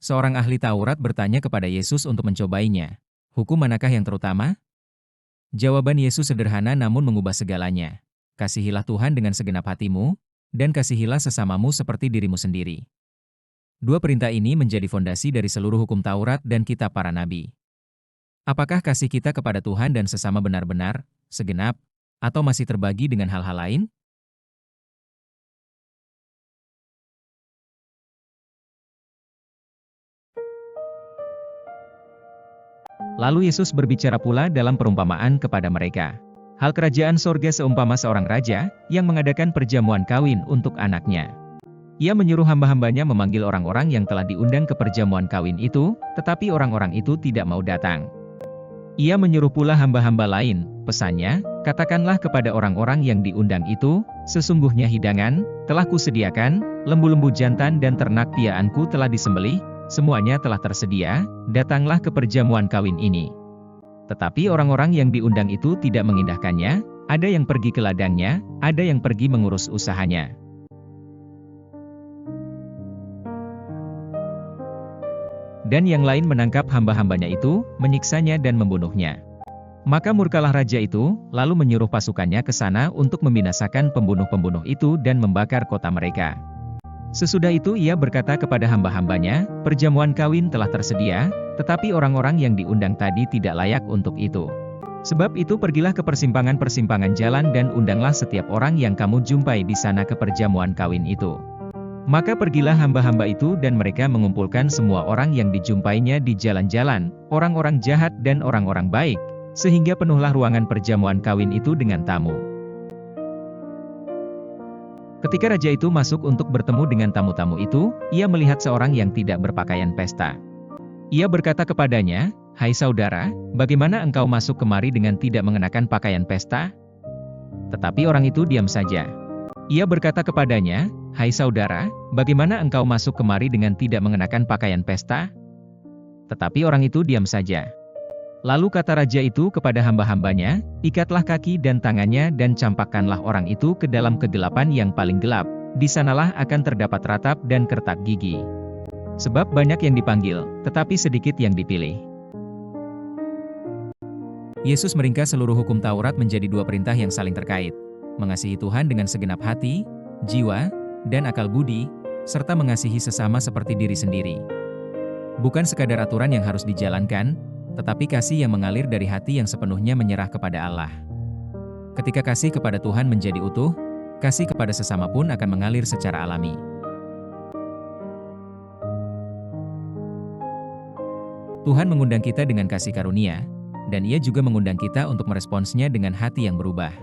Seorang ahli Taurat bertanya kepada Yesus untuk mencobainya. Hukum manakah yang terutama? Jawaban Yesus sederhana namun mengubah segalanya. Kasihilah Tuhan dengan segenap hatimu, dan kasihilah sesamamu seperti dirimu sendiri. Dua perintah ini menjadi fondasi dari seluruh hukum Taurat dan kitab para nabi. Apakah kasih kita kepada Tuhan dan sesama benar-benar, segenap, atau masih terbagi dengan hal-hal lain? Lalu Yesus berbicara pula dalam perumpamaan kepada mereka. Hal kerajaan sorga seumpama seorang raja yang mengadakan perjamuan kawin untuk anaknya. Ia menyuruh hamba-hambanya memanggil orang-orang yang telah diundang ke perjamuan kawin itu, tetapi orang-orang itu tidak mau datang. Ia menyuruh pula hamba-hamba lain, pesannya, katakanlah kepada orang-orang yang diundang itu, sesungguhnya hidangan, telah kusediakan, lembu-lembu jantan dan ternak piaanku telah disembelih, semuanya telah tersedia, datanglah ke perjamuan kawin ini. Tetapi orang-orang yang diundang itu tidak mengindahkannya, ada yang pergi ke ladangnya, ada yang pergi mengurus usahanya. Dan yang lain menangkap hamba-hambanya itu, menyiksanya dan membunuhnya. Maka murkalah raja itu, lalu menyuruh pasukannya ke sana untuk membinasakan pembunuh-pembunuh itu dan membakar kota mereka. Sesudah itu ia berkata kepada hamba-hambanya, perjamuan kawin telah tersedia, tetapi orang-orang yang diundang tadi tidak layak untuk itu. Sebab itu pergilah ke persimpangan-persimpangan jalan dan undanglah setiap orang yang kamu jumpai di sana ke perjamuan kawin itu. Maka pergilah hamba-hamba itu dan mereka mengumpulkan semua orang yang dijumpainya di jalan-jalan, orang-orang jahat dan orang-orang baik, sehingga penuhlah ruangan perjamuan kawin itu dengan tamu. Ketika raja itu masuk untuk bertemu dengan tamu-tamu itu, ia melihat seorang yang tidak berpakaian pesta. Ia berkata kepadanya, "Hai saudara, bagaimana engkau masuk kemari dengan tidak mengenakan pakaian pesta?" Tetapi orang itu diam saja. Ia berkata kepadanya, "Hai saudara, bagaimana engkau masuk kemari dengan tidak mengenakan pakaian pesta?" Tetapi orang itu diam saja. Lalu kata raja itu kepada hamba-hambanya, "Ikatlah kaki dan tangannya dan campakkanlah orang itu ke dalam kegelapan yang paling gelap, di sanalah akan terdapat ratap dan kertak gigi. Sebab banyak yang dipanggil, tetapi sedikit yang dipilih." Yesus meringkas seluruh hukum Taurat menjadi dua perintah yang saling terkait. Mengasihi Tuhan dengan segenap hati, jiwa, dan akal budi, serta mengasihi sesama seperti diri sendiri. Bukan sekadar aturan yang harus dijalankan, tetapi kasih yang mengalir dari hati yang sepenuhnya menyerah kepada Allah. Ketika kasih kepada Tuhan menjadi utuh, kasih kepada sesama pun akan mengalir secara alami. Tuhan mengundang kita dengan kasih karunia, dan Ia juga mengundang kita untuk meresponsnya dengan hati yang berubah.